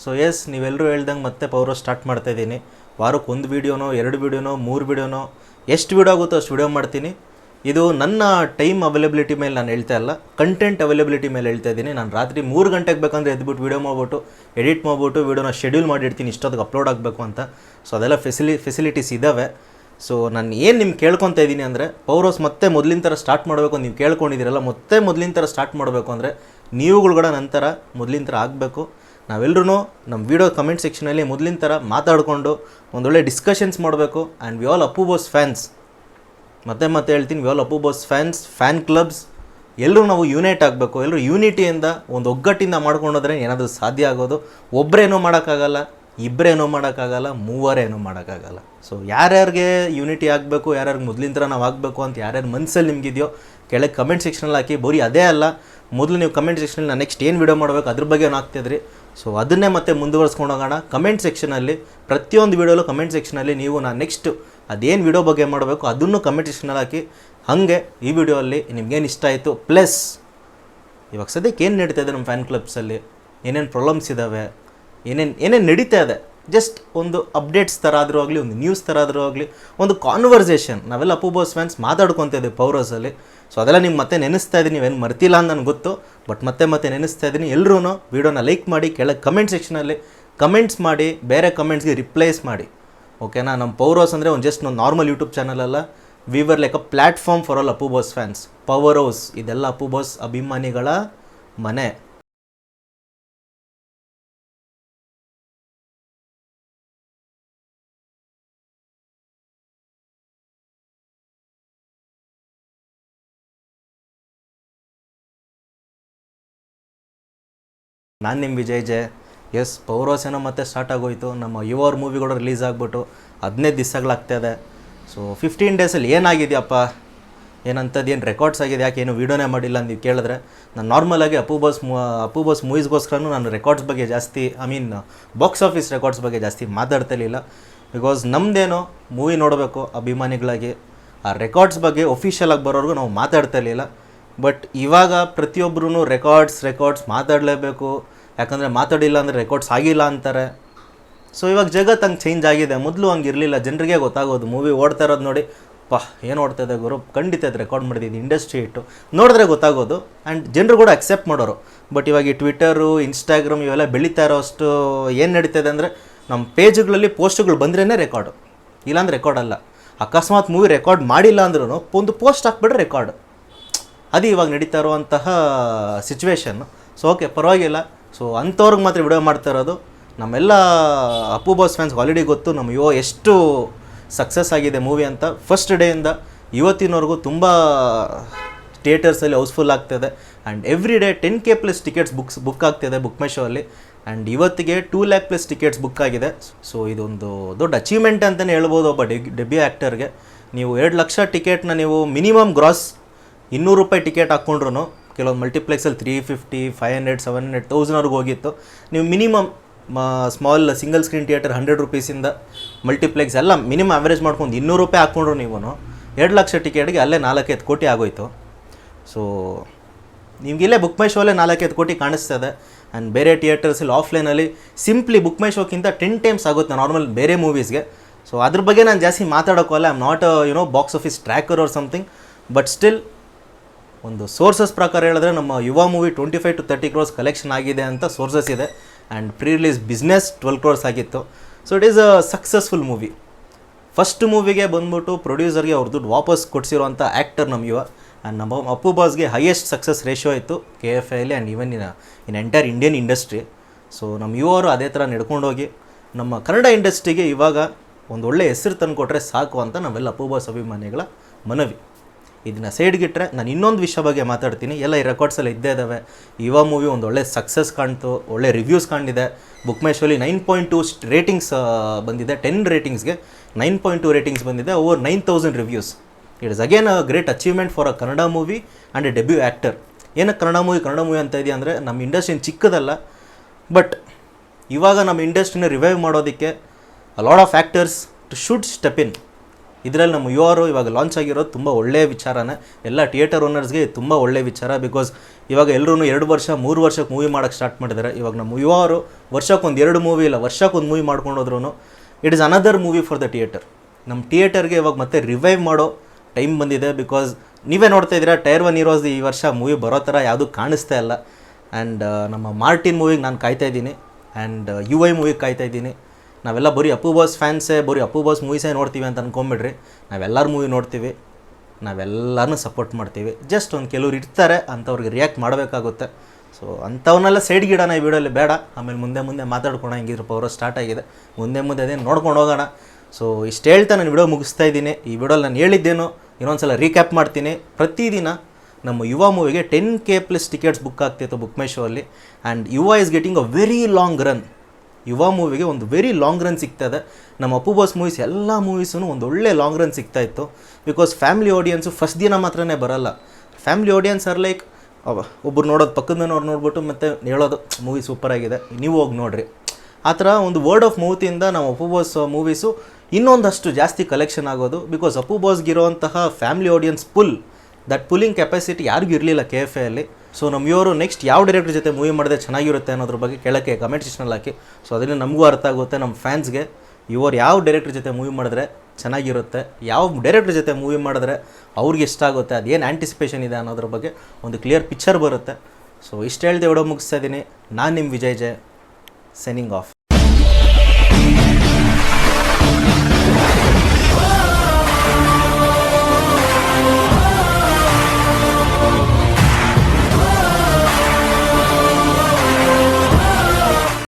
So S, ನೀವೆಲ್ಲರೂ ಹೇಳ್ದಂಗೆ ಮತ್ತೆ ಪವರ್ ಸ್ಟಾರ್ಟ್ ಮಾಡ್ತಾಯಿದ್ದೀನಿ. ವಾರಕ್ಕೆ 1 ವೀಡಿಯೋನೋ 2 ವೀಡಿಯೋನೋ 3 ವೀಡಿಯೋನೋ ಎಷ್ಟು ವೀಡಿಯೋ ಆಗುತ್ತೋ ಅಷ್ಟು ವೀಡಿಯೋ ಮಾಡ್ತೀನಿ. ಇದು ನನ್ನ ಟೈಮ್ ಅವೈಲಬಿಲಿಟಿ ಮೇಲೆ ನಾನು ಹೇಳ್ತಾ ಇಲ್ಲ, ಕಂಟೆಂಟ್ ಅವೈಲಬಿಲಿಟಿ ಮೇಲೆ ಹೇಳ್ತಾ ಇದ್ದೀನಿ. ನಾನು ರಾತ್ರಿ 3 ಗಂಟೆಗೆ ಬೇಕಂದರೆ ಎದ್ಬಿಟ್ಟು ವೀಡಿಯೋ ಮಾಡ್ಬಿಟ್ಟು ಎಡಿಟ್ ಮಾಡ್ಬಿಟ್ಟು ವೀಡಿಯೋನ ಶೆಡ್ಯೂಲ್ ಮಾಡಿರ್ತೀನಿ ಇಷ್ಟೊತ್ತಿಗೆ ಅಪ್ಲೋಡ್ ಆಗಬೇಕು ಅಂತ. ಸೊ ಅದೆಲ್ಲ ಫೆಸಿಲಿಟೀಸ್ ಇದ್ದಾವೆ. ಸೊ ನಾನು ಏನು ನಿಮ್ಗೆ ಕೇಳ್ಕೊತಾ ಇದ್ದೀನಿ ಅಂದರೆ, ಪವರ್ ಹೌಸ್ ಮತ್ತೆ ಮೊದಲಿನ ಥರ ಸ್ಟಾರ್ಟ್ ಮಾಡಬೇಕು ನೀವು ಕೇಳ್ಕೊಂಡಿದ್ದೀರಲ್ಲ, ಮತ್ತೆ ಮೊದಲಿನ ಥರ ಸ್ಟಾರ್ಟ್ ಮಾಡಬೇಕು ಅಂದರೆ ನೀವುಗಳು ಕೂಡ ನಂತರ ಮೊದಲಿನ ಥರ ಆಗಬೇಕು. ನಾವೆಲ್ಲರೂ ನಮ್ಮ ವೀಡಿಯೋ ಕಮೆಂಟ್ ಸೆಕ್ಷನಲ್ಲಿ ಮೊದಲಿನ ಥರ ಮಾತಾಡಿಕೊಂಡು ಒಂದೊಳ್ಳೆ ಡಿಸ್ಕಷನ್ಸ್ ಮಾಡಬೇಕು. And we all Appu boss fans. ಮತ್ತೆ ಹೇಳ್ತೀನಿ, we all Appu boss fans, fan clubs ಎಲ್ಲರೂ ನಾವು ಯುನೈಟ್ ಆಗಬೇಕು. ಎಲ್ಲರೂ ಯೂನಿಟಿಯಿಂದ ಒಂದು ಒಗ್ಗಟ್ಟಿಂದ ಮಾಡ್ಕೊಂಡೋದ್ರೆ ಏನಾದರೂ ಸಾಧ್ಯ ಆಗೋದು. ಒಬ್ಬರೇನೂ ಮಾಡೋಕ್ಕಾಗಲ್ಲ, ಇಬ್ಬರೇನೂ ಮಾಡೋಕ್ಕಾಗಲ್ಲ, ಮೂವರೇನೂ ಮಾಡೋಕ್ಕಾಗಲ್ಲ. ಸೊ ಯಾರ್ಯಾರಿಗೆ ಯೂನಿಟಿ ಆಗಬೇಕು, ಯಾರ್ಯಾರಿಗೆ ಮೊದಲಿನ ಥರ ನಾವು ಆಗಬೇಕು ಅಂತ ಯಾರ್ಯಾರು ಮನಸ್ಸಲ್ಲಿ ನಿಮಗಿದೆಯೋ ಕೆಳಗೆ ಕಮೆಂಟ್ ಸೆಕ್ಷನಲ್ಲಿ ಹಾಕಿ. ಬರೀ ಅದೇ ಅಲ್ಲ, ಮೊದಲು ನೀವು ಕಮೆಂಟ್ ಸೆಕ್ಷನಲ್ಲಿ ನಾನು ನೆಕ್ಸ್ಟ್ ಏನು ವೀಡಿಯೋ ಮಾಡಬೇಕು ಅದ್ರ ಬಗ್ಗೆ ಹಾಕ್ತಿದ್ರಿ. ಸೊ ಅದನ್ನೇ ಮತ್ತೆ ಮುಂದುವರ್ಸ್ಕೊಂಡು ಹೋಗೋಣ. ಕಮೆಂಟ್ ಸೆಕ್ಷನಲ್ಲಿ ಪ್ರತಿಯೊಂದು ವೀಡಿಯೋಲು ಕಮೆಂಟ್ ಸೆಕ್ಷನಲ್ಲಿ ನೀವು ನಾನು ನೆಕ್ಸ್ಟ್ ಅದೇನು ವೀಡಿಯೋ ಬಗ್ಗೆ ಮಾಡಬೇಕು ಅದನ್ನು ಕಮೆಂಟ್ ಸೆಕ್ಷನಲ್ಲಿ ಹಾಕಿ. ಹಾಗೆ ಈ ವಿಡಿಯೋಲ್ಲಿ ನಿಮ್ಗೇನು ಇಷ್ಟ ಆಯಿತು, ಪ್ಲಸ್ ಇವಾಗ ಸದ್ಯಕ್ಕೆ ಏನು ನಡೀತಾ ಇದೆ ನಮ್ಮ ಫ್ಯಾನ್ ಕ್ಲಬ್ಸಲ್ಲಿ, ಏನೇನು ಪ್ರಾಬ್ಲಮ್ಸ್ ಇದ್ದಾವೆ, ಏನೇನು ನಡೀತಾ ಇದೆ, ಜಸ್ಟ್ ಒಂದು ಅಪ್ಡೇಟ್ಸ್ ಥರ ಆದರೂ ಆಗಲಿ, ಒಂದು ನ್ಯೂಸ್ ಥರ ಆದರೂ ಆಗಲಿ, ಒಂದು ಕಾನ್ವರ್ಸೇಷನ್ ನಾವೆಲ್ಲ ಅಪ್ಪು ಬಾಸ್ ಫ್ಯಾನ್ಸ್ ಮಾತಾಡ್ಕೊತಾ ಇದ್ದೀವಿ ಪವರ್ ಹೌಸಲ್ಲಿ. ಸೊ ಅದೆಲ್ಲ ನಿಮ್ಗೆ ಮತ್ತೆ ನೆನೆಸ್ತಾ ಇದ್ದೀನಿ, ನೀವೇನು ಮರ್ತಿಲ್ಲ ಅಂತ ನನಗೆ ಗೊತ್ತು, ಬಟ್ ಮತ್ತೆ ನೆನೆಸ್ತಾ ಇದ್ದೀನಿ. ಎಲ್ಲರೂ ವೀಡಿಯೋನ ಲೈಕ್ ಮಾಡಿ, ಕೆಳಗೆ ಕಮೆಂಟ್ ಸೆಕ್ಷನಲ್ಲಿ ಕಮೆಂಟ್ಸ್ ಮಾಡಿ, ಬೇರೆ ಕಮೆಂಟ್ಸ್ಗೆ ರಿಪ್ಲೈಸ್ ಮಾಡಿ. ಓಕೆನಾ? ನಮ್ಮ ಪವರ್ ಹೌಸ್ ಅಂದರೆ ಒಂದು ಜಸ್ಟ್ ಒಂದು ನಾರ್ಮಲ್ ಯೂಟ್ಯೂಬ್ ಚಾನಲ್ ಅಲ್ಲ, we were like a platform for all Appu boss fans. Power house ಇದೆಲ್ಲ ಅಪ್ಪು ಬಾಸ್ ಅಭಿಮಾನಿಗಳ ಮನೆ. ನಾನು ನಿಮ್ಮ Vijay J. S, power house ಏನೋ ಮತ್ತೆ ಸ್ಟಾರ್ಟ್ ಆಗೋಯ್ತು. ನಮ್ಮ ಯುವರ್ ಮೂವಿಗಳು ರಿಲೀಸ್ ಆಗಿಬಿಟ್ಟು 15 ದಿವಸಗಳಾಗ್ತಾಯಿದೆ. ಸೊ 15 ಡೇಸಲ್ಲಿ ಏನಾಗಿದೆಯಪ್ಪ, ಏನು ರೆಕಾರ್ಡ್ಸ್ ಆಗಿದೆ, ಯಾಕೆ ಏನು ವೀಡಿಯೋನೇ ಮಾಡಿಲ್ಲ ಅಂತ ನೀವು ಕೇಳಿದ್ರೆ, ನಾನು ನಾರ್ಮಲಾಗಿ ಅಪ್ಪು ಬಾಸ್ ಮೂವೀಸ್ಗೋಸ್ಕರನೂ ನಾನು ರೆಕಾರ್ಡ್ಸ್ ಬಗ್ಗೆ ಜಾಸ್ತಿ, ಬಾಕ್ಸ್ ಆಫೀಸ್ ರೆಕಾರ್ಡ್ಸ್ ಬಗ್ಗೆ ಜಾಸ್ತಿ ಮಾತಾಡ್ತಿರ್ಲಿಲ್ಲ. ಬಿಕಾಸ್ ನಮ್ಮದೇನೋ ಮೂವಿ ನೋಡಬೇಕು ಅಭಿಮಾನಿಗಳಾಗಿ, ಆ ರೆಕಾರ್ಡ್ಸ್ ಬಗ್ಗೆ ಒಫಿಷಿಯಲ್ ಆಗಿ ಬರೋರ್ಗು ನಾವು ಮಾತಾಡ್ತಾ ಇರಲಿಲ್ಲ. ಬಟ್ ಇವಾಗ ಪ್ರತಿಯೊಬ್ಬರೂ ರೆಕಾರ್ಡ್ಸ್ ಮಾತಾಡಲೇಬೇಕು, ಯಾಕಂದರೆ ಮಾತಾಡಿಲ್ಲ ಅಂದರೆ ರೆಕಾರ್ಡ್ಸ್ ಆಗಿಲ್ಲ ಅಂತಾರೆ. ಸೊ ಇವಾಗ ಜಗತ್ತು ಹಂಗೆ ಚೇಂಜ್ ಆಗಿದೆ. ಮೊದಲು ಹಂಗೆ ಇರಲಿಲ್ಲ, ಜನರಿಗೆ ಗೊತ್ತಾಗೋದು ಮೂವಿ ಓಡ್ತಾ ಇರೋದು ನೋಡಿ, ಏನು ಓಡ್ತಾ ಇದೆ ಗುರು, ಖಂಡಿತ ಇದು ರೆಕಾರ್ಡ್ ಮಾಡಿದ್ದು ಇಂಡಸ್ಟ್ರಿ ಇಟ್ಟು ನೋಡಿದ್ರೆ ಗೊತ್ತಾಗೋದು. ಆ್ಯಂಡ್ ಜನರು ಕೂಡ ಅಕ್ಸೆಪ್ಟ್ ಮಾಡೋರು. ಬಟ್ ಇವಾಗ ಈ ಟ್ವಿಟರು, ಇನ್ಸ್ಟಾಗ್ರಾಮ್ ಇವೆಲ್ಲ ಬೆಳೀತಾ ಇರೋಷ್ಟು ಏನು ನಡೀತದೆ ಅಂದರೆ, ನಮ್ಮ ಪೇಜ್ಗಳಲ್ಲಿ ಪೋಸ್ಟ್ಗಳು ಬಂದ್ರೇ ರೆಕಾರ್ಡು, ಇಲ್ಲಾಂದ್ರೆ ರೆಕಾರ್ಡ್ ಅಲ್ಲ. ಅಕಸ್ಮಾತ್ ಮೂವಿ ರೆಕಾರ್ಡ್ ಮಾಡಿಲ್ಲ ಅಂದ್ರೂ ಒಂದು ಪೋಸ್ಟ್ ಹಾಕ್ಬಿಟ್ರೆ ರೆಕಾರ್ಡು. ಅದು ಇವಾಗ ನಡೀತಾ ಇರುವಂತಹ ಸಿಚುವೇಶನ್ನು. ಸೊ ಓಕೆ, ಪರವಾಗಿಲ್ಲ. ಸೊ ಅಂಥವ್ರಿಗೆ ಮಾತ್ರ ವಿಡಿಯೋ ಮಾಡ್ತಾ ಇರೋದು. ನಮ್ಮೆಲ್ಲ ಅಪ್ಪು ಬಾಸ್ ಫ್ಯಾನ್ಸ್ ಆಲ್ರೆಡಿ ಗೊತ್ತು ನಮ್ಮ ಎಷ್ಟು ಸಕ್ಸಸ್ ಆಗಿದೆ ಮೂವಿ ಅಂತ. ಫಸ್ಟ್ ಡೇಯಿಂದ ಇವತ್ತಿನವರೆಗೂ ತುಂಬ ಥಿಯೇಟರ್ಸಲ್ಲಿ ಹೌಸ್ಫುಲ್ ಆಗ್ತಾಯಿದೆ. And every day 10K plus tickets book ಆಗ್ತಾಯಿದೆ ಬುಕ್ ಮೈ ಶೋ ಅಲ್ಲಿ. ಆ್ಯಂಡ್ ಇವತ್ತಿಗೆ 2 lakh ಪ್ಲಸ್ ಟಿಕೆಟ್ಸ್ ಬುಕ್ ಆಗಿದೆ. ಸೊ ಇದೊಂದು ದೊಡ್ಡ ಅಚೀವ್ಮೆಂಟ್ ಅಂತಲೇ ಹೇಳ್ಬೋದು ಒಬ್ಬ ಡೆಬ್ಯೂ ಆ್ಯಕ್ಟರ್ಗೆ. ನೀವು 2 ಲಕ್ಷ ಟಿಕೆಟ್ನ ನೀವು ಮಿನಿಮಮ್ ಗ್ರಾಸ್ ₹200 ಟಿಕೆಟ್ ಹಾಕ್ಕೊಂಡ್ರು, ಕೆಲವೊಂದು ಮಲ್ಟಿಪ್ಲೆಕ್ಸಲ್ಲಿ 350, 500, 700, 1000ವರೆಗೂ ಹೋಗಿತ್ತು. ನೀವು minimum small single screen theatre ₹100 multiplex ಎಲ್ಲ ಮಿನಿಮಮ್ ಆವ್ರೇಜ್ ಮಾಡ್ಕೊಂಡು ₹200 ಹಾಕ್ಕೊಂಡ್ರು ನೀವು 2 ಲಕ್ಷ ಟಿಕೆಟ್ಗೆ ಅಲ್ಲೇ 4-5 ಕೋಟಿ ಆಗೋಯ್ತು. ಸೊ ನಿಮಗಿಲ್ಲೇ ಬುಕ್ ಮೈ ಶೋಲ್ಲೇ 4-5 ಕೋಟಿ ಕಾಣಿಸ್ತದೆ. ಆ್ಯಂಡ್ ಬೇರೆ ಥಿಯೇಟರ್ಸಲ್ಲಿ ಆಫ್ಲೈನಲ್ಲಿ ಸಿಂಪ್ಲಿ ಬುಕ್ ಮೈ ಶೋಕ್ಕಿಂತ 10 ಟೈಮ್ಸ್ ಆಗುತ್ತೆ ನಾರ್ಮಲ್ ಬೇರೆ ಮೂವೀಸ್ಗೆ. ಸೊ ಅದ್ರ ಬಗ್ಗೆ ನಾನು ಜಾಸ್ತಿ ಮಾತಾಡೋಕ್ಕಲ್ಲ, I am not box office tracker or something. But still ಒಂದು ಸೋರ್ಸಸ್ ಪ್ರಕಾರ ಹೇಳಿದ್ರೆ ನಮ್ಮ ಯುವ ಮೂವಿ 25 to 30 crores ಕಲೆಕ್ಷನ್ ಆಗಿದೆ ಅಂತ ಸೋರ್ಸಸ್ ಇದೆ. And pre release business 12 crores ಆಗಿತ್ತು. So it is a successful movie. First ಮೂವಿಗೆ ಬಂದ್ಬಿಟ್ಟು ಪ್ರೊಡ್ಯೂಸರ್ಗೆ ಅವ್ರ ದುಡ್ಡು ವಾಪಸ್ ಕೊಡಿಸಿರೋಂಥ ಆ್ಯಕ್ಟರ್ ನಮ್ಮ ಯುವ. ಆ್ಯಂಡ್ ನಮ್ಮ ಅಪ್ಪು ಬಾಸ್ಗೆ ಹೈಯೆಸ್ಟ್ ಸಕ್ಸಸ್ ರೇಷಿಯೋ ಇತ್ತು KFIಯಲ್ಲಿ and even in entire Indian industry. So ನಮ್ಮ ಯುವರು ಅದೇ ಥರ ನಡ್ಕೊಂಡೋಗಿ ನಮ್ಮ ಕನ್ನಡ ಇಂಡಸ್ಟ್ರಿಗೆ ಇವಾಗ ಒಂದು ಒಳ್ಳೆಯ ಹೆಸರು ತಂದು ಕೊಟ್ಟರೆ ಸಾಕು ಅಂತ ನಾವೆಲ್ಲ ಅಪ್ಪು ಬಾಸ್ ಅಭಿಮಾನಿಗಳ ಮನವಿ. ಇದನ್ನು ಸೈಡ್ಗಿಟ್ರೆ ನಾನು ಇನ್ನೊಂದು ವಿಷಯ ಬಗ್ಗೆ ಮಾತಾಡ್ತೀನಿ. ಎಲ್ಲ ಈ ರೆಕಾರ್ಡ್ಸಲ್ಲಿ ಇದ್ದೇ ಇದ್ದಾವೆ. ಯುವ ಮೂವಿ ಒಂದು ಒಳ್ಳೆ ಸಕ್ಸಸ್ ಕಾಣ್ತು, ಒಳ್ಳೆ ರಿವ್ಯೂಸ್ ಕಾಣಿದೆ. ಬುಕ್ ಮೈ ಶೋಲಿ 9.2 ರೇಟಿಂಗ್ಸ್ ಬಂದಿದೆ. 10 ರೇಟಿಂಗ್ಸ್ಗೆ 9.2 ರೇಟಿಂಗ್ಸ್ ಬಂದಿದೆ. Over 9000 reviews. It is again a great achievement for a Kannada movie and A debut actor. ಏನಕ್ಕೆ ಕನ್ನಡ ಮೂವಿ ಅಂತ ಇದೆಯಾ ಅಂದರೆ, ನಮ್ಮ ಇಂಡಸ್ಟ್ರಿ ಚಿಕ್ಕದಲ್ಲ, ಬಟ್ ಇವಾಗ ನಮ್ಮ ಇಂಡಸ್ಟ್ರಿನ ರಿವೈವ್ ಮಾಡೋದಕ್ಕೆ a lot of actors should step in. ಇದರಲ್ಲಿ ನಮ್ಮ ಯುವರು ಇವಾಗ ಲಾಂಚ್ ಆಗಿರೋದು ತುಂಬ ಒಳ್ಳೆಯ ವಿಚಾರನೇ. ಎಲ್ಲ ಥಿಯೇಟರ್ ಓನರ್ಸ್ಗೆ ತುಂಬ ಒಳ್ಳೆಯ ವಿಚಾರ. ಬಿಕಾಸ್ ಇವಾಗ ಎಲ್ಲರೂ 2 ವರ್ಷ 3 ವರ್ಷಕ್ಕೆ ಮೂವಿ ಮಾಡೋಕ್ಕೆ ಸ್ಟಾರ್ಟ್ ಮಾಡಿದ್ದಾರೆ. ಇವಾಗ ನಮ್ಮ ಯುವರು ವರ್ಷಕ್ಕೊಂದು 2 ಮೂವಿ ಇಲ್ಲ, ವರ್ಷಕ್ಕೊಂದು ಮೂವಿ ಮಾಡ್ಕೊಂಡೋದ್ರೂ it is another movie for the theatre. ನಮ್ಮ ಥಿಯೇಟರ್ಗೆ ಇವಾಗ ಮತ್ತೆ ರಿವೈವ್ ಮಾಡೋ ಟೈಮ್ ಬಂದಿದೆ. ಬಿಕಾಸ್ ನೀವೇ ನೋಡ್ತಾ ಇದ್ದೀರಾ, ಟೈರ್ 1 ಹೀರೋಸ್ ಈ ವರ್ಷ ಮೂವಿ ಬರೋ ಥರ ಯಾವುದೂ ಕಾಣಿಸ್ತಾ ಇಲ್ಲ. ಆ್ಯಂಡ್ ನಮ್ಮ ಮಾರ್ಟಿನ್ ಮೂವಿಗೆ ನಾನು ಕಾಯ್ತಾ ಇದ್ದೀನಿ, ಆ್ಯಂಡ್ UI ಮೂವಿಗೆ ಕಾಯ್ತಾ ಇದ್ದೀನಿ. ನಾವೆಲ್ಲ ಬರೀ ಅಪ್ಪು ಬಾಸ್ ಫ್ಯಾನ್ಸೇ, ಬರೀ ಅಪ್ಪು ಬಾಸ್ ಮೂವೀಸೇ ನೋಡ್ತೀವಿ ಅಂತ ಅಂದ್ಕೊಂಬಿಡ್ರಿ. ನಾವೆಲ್ಲರೂ ಮೂವಿ ನೋಡ್ತೀವಿ, ನಾವೆಲ್ಲರೂ ಸಪೋರ್ಟ್ ಮಾಡ್ತೀವಿ. ಜಸ್ಟ್ ಒಂದು ಕೆಲವ್ರು ಇರ್ತಾರೆ ಅಂಥವ್ರಿಗೆ ರಿಯಾಕ್ಟ್ ಮಾಡಬೇಕಾಗುತ್ತೆ. ಸೊ ಅಂಥವನ್ನೆಲ್ಲ ಸೈಡ್ಗಿಡೋಣ ಈ ವಿಡಿಯೋಲಿ ಬೇಡ. ಆಮೇಲೆ ಮುಂದೆ ಮಾತಾಡ್ಕೊಳ. ಹಿಂಗಿದ್ರು ಪವರ್ ಸ್ಟಾರ್ಟ್ ಆಗಿದೆ, ಮುಂದೆ ಅದೇನು ನೋಡ್ಕೊಂಡು ಹೋಗೋಣ. ಸೊ ಇಷ್ಟು ಹೇಳ್ತಾ ನಾನು ವಿಡಿಯೋ ಮುಗಿಸ್ತಾ ಇದ್ದೀನಿ. ಈ ವಿಡಿಯೋಲಿ ನಾನು ಹೇಳಿದ್ದೇನು ಇನ್ನೊಂದ್ಸಲ ರೀಕ್ಯಾಪ್ ಮಾಡ್ತೀನಿ. ಪ್ರತಿದಿನ ನಮ್ಮ ಯುವ ಮೂವಿಗೆ 10K+ ಟಿಕೆಟ್ಸ್ ಬುಕ್ ಆಗ್ತಿತ್ತು ಬುಕ್ ಮೈ ಶೋ ಅಲ್ಲಿ. ಆ್ಯಂಡ್ ಯುವ is getting a very long run. ಯುವ ಮೂವಿಗೆ ಒಂದು ವೆರಿ ಲಾಂಗ್ ರನ್ ಸಿಗ್ತಾಯಿದೆ. ನಮ್ಮ ಅಪ್ಪು ಬಾಸ್ ಮೂವೀಸ್ ಎಲ್ಲ ಮೂವೀಸೂ ಒಂದು ಒಳ್ಳೆ ಲಾಂಗ್ ರನ್ ಸಿಗ್ತಾಯಿತ್ತು. ಬಿಕಾಸ್ ಫ್ಯಾಮಿಲಿ ಆಡಿಯನ್ಸು ಫಸ್ಟ್ ದಿನ ಮಾತ್ರನೇ ಬರೋಲ್ಲ. ಫ್ಯಾಮಿಲಿ ಆಡಿಯನ್ಸ್ ಆರ್ ಲೈಕ್ ಒಬ್ಬರು ನೋಡೋದು, ಪಕ್ಕದ ಮನೆಯವ್ರು ನೋಡ್ಬಿಟ್ಟು ಮತ್ತೆ ಹೇಳೋದು ಮೂವಿ ಸೂಪರಾಗಿದೆ, ನೀವು ಹೋಗಿ ನೋಡಿರಿ. ಆ ಥರ ಒಂದು ವರ್ಡ್ ಆಫ್ ಮೌತಿಂದ ನಾವು ಅಪ್ಪು ಬಾಸ್ ಮೂವೀಸು ಇನ್ನೊಂದಷ್ಟು ಜಾಸ್ತಿ ಕಲೆಕ್ಷನ್ ಆಗೋದು. ಬಿಕಾಸ್ ಅಪ್ಪು ಬಾಸ್ಗಿರೋಂತಹ family audience that pulling capacity ಯಾರಿಗೂ ಇರಲಿಲ್ಲ KFA ಅಲ್ಲಿ. ಸೊ ನಮ್ಮ ಇವರು ನೆಕ್ಸ್ಟ್ ಯಾವ ಡೈರೆಕ್ಟರ್ ಜೊತೆ ಮೂವಿ ಮಾಡಿದ್ರೆ ಚೆನ್ನಾಗಿರುತ್ತೆ ಅನ್ನೋದ್ರ ಬಗ್ಗೆ ಕೆಳಕ್ಕೆ ಕಮೆಂಟ್ ಸೆಕ್ಷನಲ್ಲಿ ಹಾಕಿ. ಸೊ ಅದರಿಂದ ನಮಗೂ ಅರ್ಥ ಆಗುತ್ತೆ, ನಮ್ಮ ಫ್ಯಾನ್ಸ್ಗೆ ಇವರು ಯಾವ ಡೈರೆಕ್ಟರ್ ಜೊತೆ ಮೂವಿ ಮಾಡಿದ್ರೆ ಚೆನ್ನಾಗಿರುತ್ತೆ, ಯಾವ ಡೈರೆಕ್ಟರ್ ಜೊತೆ ಮೂವಿ ಮಾಡಿದ್ರೆ ಅವ್ರಿಗೆ ಇಷ್ಟ ಆಗುತ್ತೆ, ಅದೇನು ಆ್ಯಂಟಿಸಿಪೇಷನ್ ಇದೆ ಅನ್ನೋದ್ರ ಬಗ್ಗೆ ಒಂದು ಕ್ಲಿಯರ್ ಪಿಕ್ಚರ್ ಬರುತ್ತೆ. ಸೊ ಇಷ್ಟು ಹೇಳ್ದೆ ವಿಡಿಯೋ ಮುಗಿಸ್ತಾ ಇದ್ದೀನಿ. ನಾನು ನಿಮ್ಮ ವಿಜಯ್ ಜೆ, ಸೈನಿಂಗ್ ಆಫ್.